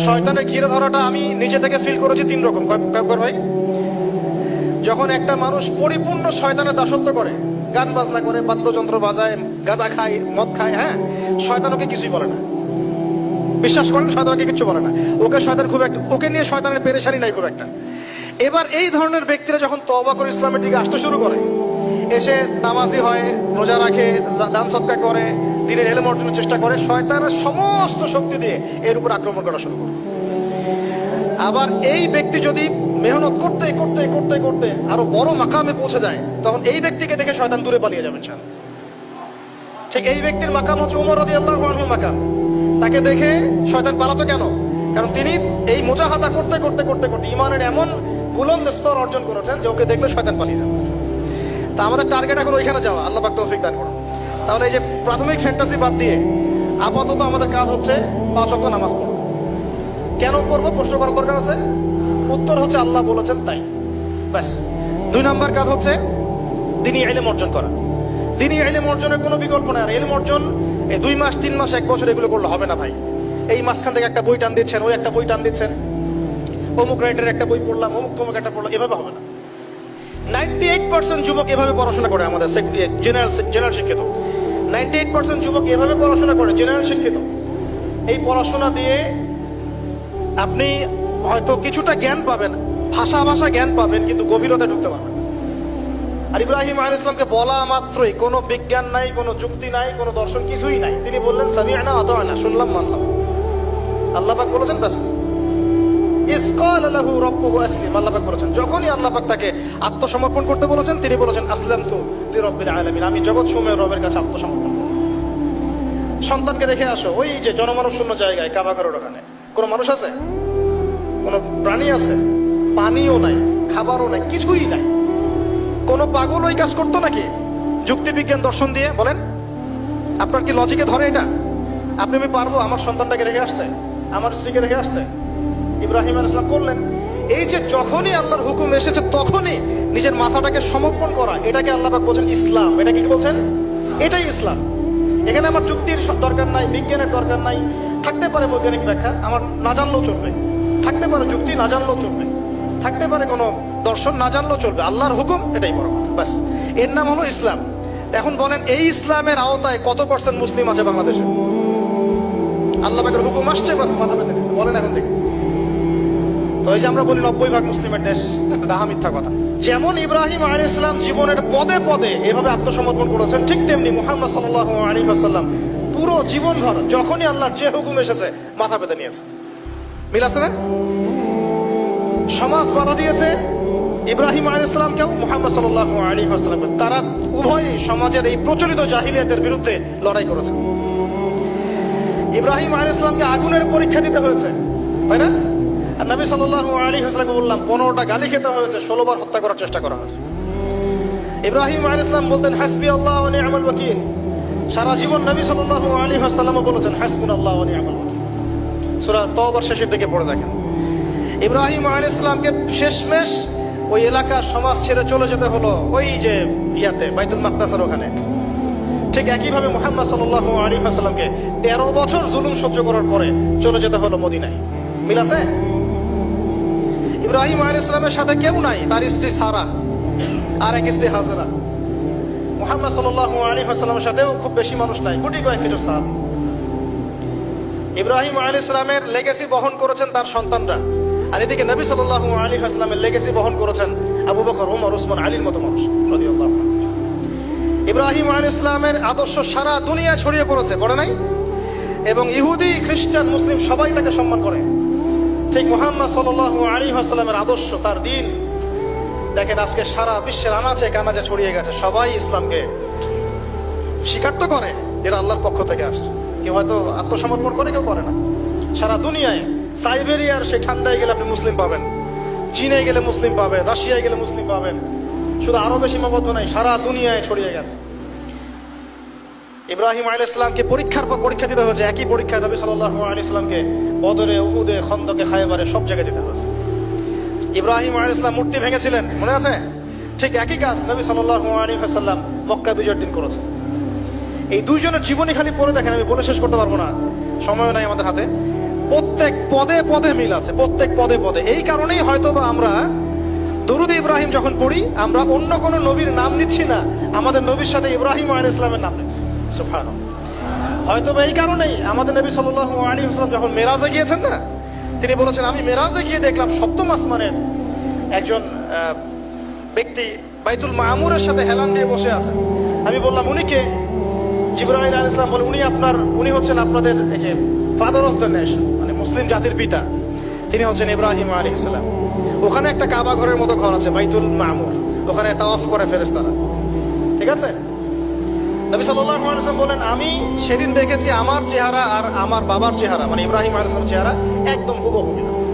শয়তানের ঘিরে ধরাটা আমি নিজে থেকে ফিল করেছি তিন রকম। ভাই, যখন একটা মানুষ পরিপূর্ণ শয়তানের দাসত্ব করে, গান বাজনা করে, বাদ্যযন্ত্র বাজায়, গাঁজা খায়, মদ খায়, হ্যাঁ, শয়তান ওকে কিছুই বলে না। বিশ্বাস করেন, শয়তানকে কিছু বলে না। ওকে শয়তান খুব একটা, ওকে নিয়ে শয়তানের পেরেশানি নাই খুব একটা। এবার এই ধরনের ব্যক্তিরা যখন তওবা করে ইসলামের দিকে আসতে শুরু করে, এসে নামাজি হয়, রোজা রাখে, দান সদকা করে, দিনের এলেম অর্জনের চেষ্টা করে, শয়তানের সমস্ত শক্তি দিয়ে এর উপর আক্রমণ করা শুরু করে। আবার এই ব্যক্তি যদি মেহনত করতে করতে করতে করতে আরো বড় মাকামে পৌঁছে যায়, তখন এই ব্যক্তিকে দেখে শয়তান দূরে পালিয়ে যাবে। ঠিক এই ব্যক্তির মাকাম হচ্ছে উমর রাদিয়াল্লাহু আনহুর মাকাম। তাকে দেখে শয়তান পালাতো কেন? কারণ তিনি এই মুজাহাদা করতে করতে করতে করতে ইমানের এমন বুলন্দ স্তর অর্জন করেছেন যে ওকে দেখলে শয়তান পালিয়ে যাবে। তা আমাদের টার্গেট এখন ওইখানে যাওয়া। আল্লাহ পাক তৌফিক দান করুন। তাহলে এই যে প্রাথমিক ফ্যান্টাসি বাদ দিয়ে আপাতত আমাদের কাজ হচ্ছে 5 ওয়াক্ত নামাজ পড়া। কেন করবো প্রশ্ন করার দরকার আছে? উত্তর হচ্ছে আল্লাহ বলেছেন তাই, ব্যাস। 2 নম্বর কাজ হচ্ছে দ্বীনি ইলম অর্জন করা। দ্বীনি ইলম অর্জনের কোনো বিকল্প নাই। আর ইলম অর্জন এই 2 মাস 3 মাস 1 বছর এগুলো করলে হবে না ভাই। এই মাঝখান থেকে একটা বই টান দিচ্ছেন, ওই একটা বই টান দিচ্ছেন, অমুক রাইটারের একটা বই পড়লাম, অমুক তমুক একটা পড়লাম, এভাবে হবে না। 98% যুবক এভাবে পড়াশোনা করে। আমাদের জেনারেল শিক্ষিত 98% যুবক এভাবে পড়াশোনা করে, জেনারেল শিক্ষিত। এই পড়াশোনা দিয়ে আপনি হয়তো কিছুটা জ্ঞান পাবেন, ভাষা জ্ঞান পাবেন, কিন্তু গভীরতা ঢুকতে পারবেন। আর ইব্রাহিম আলাইহিস সালামকে বলা মাত্রই কোনো বিজ্ঞান নাই, কোনো যুক্তি নাই, কোনো দর্শন, কিছুই নাই। তিনি বললেন সামি'না ওয়া আতা'না, শুনলাম মানলাম। আল্লাহ পাক বলেছেন বাস। ইয ক্বালা লাহু রাব্বুহু আসলিম, আল্লাহ পাক বলেছেন, যখনই আল্লাহ পাক তাকে আত্মসমর্পণ করতে বলেছেন, তিনি বলেছেন আসলামতু লিরাব্বিল আলামিন, আমি জগৎ সমূহের রবের কাছে আত্মসমর্পণ। সন্তানকে রেখে আসো ওই যে জনমানব শূন্য জায়গায়, কাবা ঘরের ওখানে। কোনো মানুষ আছে? কোনো প্রাণী আছে? পানিও নাই, খাবারও নাই, কিছুই নাই। কোনো পাগল ওই কাজ করতো নাকি যুক্তি বিজ্ঞান দর্শন দিয়ে? বলেন, আপনার কি লজিকে ধরে এটা? আমি পারবো আমার সন্তানটাকে রেখে আসতে, আমার স্ত্রীকে রেখে আসতে? ইব্রাহিম আলাইহিস সালাম করলেন। এই যে যখনই আল্লাহর হুকুম এসেছে তখনই নিজের মাথাটাকে সমর্পণ করা, এটাকে আল্লাহ পাক বলছেন ইসলাম। এটা কি বলছেন? এটাই ইসলাম। এখানে আমার যুক্তির দরকার নাই, বিজ্ঞানের দরকার নাই। থাকতে পারে বৈজ্ঞানিক ব্যাখ্যা, আমার না জানলেও চলবে। থাকতে পারে যুক্তি, না জানলেও চলবে। থাকতে পারে কোনো দর্শন, না জানলেও চলবে। আল্লাহর হুকুম, এটাই বড় কথা, ব্যাস। এর নাম হলো ইসলাম। এখন বলেন, এই ইসলামের আওতায় কত % মুসলিম আছে বাংলাদেশে? আল্লাহ পাকের হুকুম আসছে, বাস মাথা পেতে দিচ্ছে। বলেন এখন দেখি। তো এই যে আমরা বলি 90% মুসলিমের দেশ, একটা ডাহা মিথ্যা কথা। যেমন ইব্রাহিম আলাইহিস সালাম জীবনের পদে পদে এভাবে আত্মসমর্পণ করেছেন, ঠিক তেমনি মুহাম্মদ সাল্লাল্লাহু আলাইহি ওয়াসাল্লাম পুরো জীবনভর যখনই আল্লাহর যে হুকুম এসেছে মাথা পেতে নিয়েছে। মিল আছে না? সমাজ বাধা দিয়েছে ইব্রাহিম আলাইহিস সালামকেও, মুহাম্মদ সাল্লাল্লাহু আলাইহি ওয়াসাল্লাম। তারা উভয়ই সমাজের এই প্রচলিত জাহিলিয়াতের বিরুদ্ধে লড়াই করেছে। ইব্রাহিম আলাইহিস সালামকে আগুনের পরীক্ষা দিতে হয়েছে, তাই না? আর নবী সাল্লাল্লাহু আলাইহি ওয়াসাল্লামকে বললাম 15টা গালি খেতে হয়েছে, 16 বার হত্যা করার চেষ্টা করা হয়েছে। ইব্রাহিম আলাইহিস সালাম বলতেন হাসবি আল্লাহ ওয়া নি'মাল ওয়াকিল। সারা জীবন নবী সাল্লাল্লাহু আলাইহি ওয়াসাল্লাম বলেছেন হাসবুনাল্লাহু ওয়া নি'মাল ওয়াকিল। সূরা তাওবার শেষের দিকে পড়ে দেখেন। ইব্রাহিম আলাইহিস সালামকে শেষমেশ ওই এলাকার সমাজ ছেড়ে চলে যেতে হলো ওই যে ইয়াতে, বাইতুল মাকদাসের ওখানে। ঠিক একইভাবে মুহাম্মদ সাল্লাল্লাহু আলাইহি ওয়াসাল্লামকে 13 বছর জুলুম সহ্য করার পরে চলে যেতে হলো মদিনায়। মিল আছে? ইব্রাহিম আলাইহিস সালামের সাথে কেউ নাই, তার স্ত্রী সারা আর এক স্ত্রী হাজেরা। মুহাম্মদ সাল্লাল্লাহু আলাইহি ওয়াসাল্লামের সাথেও খুব বেশি মানুষ নাই, কোটি কয়েক কিছু সাহাবী। ইব্রাহিম আলাইহিস সালামের লেগেসি বহন করেছেন তার সন্তানরা, আর এদিকে নবী সাল্লাল্লাহু আলাইহি ওয়াসাল্লামের লেগেসি বহন করেছেন আবু বকর, ওমর, উসমান, আলীর মতো মানুষ রাদিয়াল্লাহু আনহু। ইব্রাহিম আলাইহিস সালামের আদর্শ সারা দুনিয়া ছড়িয়ে পড়েছে, পড়ে নাই? এবং ইহুদি, খ্রিস্টান, মুসলিম সবাই তাকে সম্মান করে। ঠিক মুহাম্মদ সাল্লাল্লাহু আলাইহি ওয়াসাল্লামের আদর্শ, তার দ্বীন দেখেন আজকে সারা বিশ্বের আনাচে কানাচে ছড়িয়ে গেছে। সবাই ইসলামকে স্বীকার তো করে, এটা আল্লাহর পক্ষ থেকে আসছে। কেউ হয়তো আত্মসমর্পণ করে, কেউ করে না। সারা দুনিয়ায়, সাইবেরিয়ার সেই ঠান্ডায় গেলে আপনি মুসলিম পাবেন, চীনে গেলে মুসলিম পাবেন, রাশিয়ায় গেলে মুসলিম পাবেন। শুধু আরবে সীমাবদ্ধ নাই, সারা দুনিয়ায় ছড়িয়ে গেছে। ইব্রাহিম আলাইহিস সালামকে পরীক্ষার পর পরীক্ষা দিতে হয়েছে। একই পরীক্ষা নবী সাল্লাল্লাহু আলাইহি সাল্লামকে বদরে, উহুদে, খন্দকে, খায়বারে সব জায়গায় দিতে হয়েছে। ইব্রাহিম আলাইহিস সালাম মূর্তি ভেঙেছিলেন, মনে আছে? ঠিক একই কাজ নবী সাল্লাল্লাহু আলাইহি ওয়াসাল্লাম মক্কা বিজয়ের দিন করেছেন। এই দুইজনের জীবনী খালি পড়ে দেখেন, আমি বলে শেষ করতে পারবো না, সময় নাই আমাদের হাতে। প্রত্যেক পদে পদে মিল আছে, প্রত্যেক পদে পদে। এই কারণেই হয়তো বা আমরা দরুদ ইব্রাহিম যখন পড়ি, আমরা অন্য কোন নবীর নাম নিচ্ছি না, আমাদের নবীর সাথে ইব্রাহিম আলাইহিস সালামের নাম নিচ্ছি। সুবহানাল্লাহ। হয়তো বা এই কারণেই আমাদের নবী সাল্লাল্লাহু আলাইহি ওয়াসাল্লাম যখন মেরাজে গিয়েছেন না, তিনি বলেছেন আমি মেরাজে গিয়ে দেখলাম সপ্তম আসমানের একজন ব্যক্তি বাইতুল মামুরের সাথে হেলান দিয়ে বসে আছেন। আমি বললাম উনি কে? জিবরাইল আলাইহিস সালাম বলে উনি হচ্ছেন আপনাদের এই যে ফাদার অফ দ্য নেশন, মানে মুসলিম জাতির পিতা, তিনি হচ্ছেন ইব্রাহিম আলাইহিস সালাম। ওখানে একটা কাবা ঘরের মতো ঘর আছে বাইতুল মামুর, ওখানে তাওয়াফ করে ফেরেশতারা। ঠিক আছে? নবী সাল্লাল্লাহু আলাইহি ওয়াসাল্লাম বলেন আমি সেদিন দেখেছি আমার চেহারা আর আমার বাবার চেহারা, মানে ইব্রাহিম আলাইহিস সালামের চেহারা একদম হুবহু মিল আছে।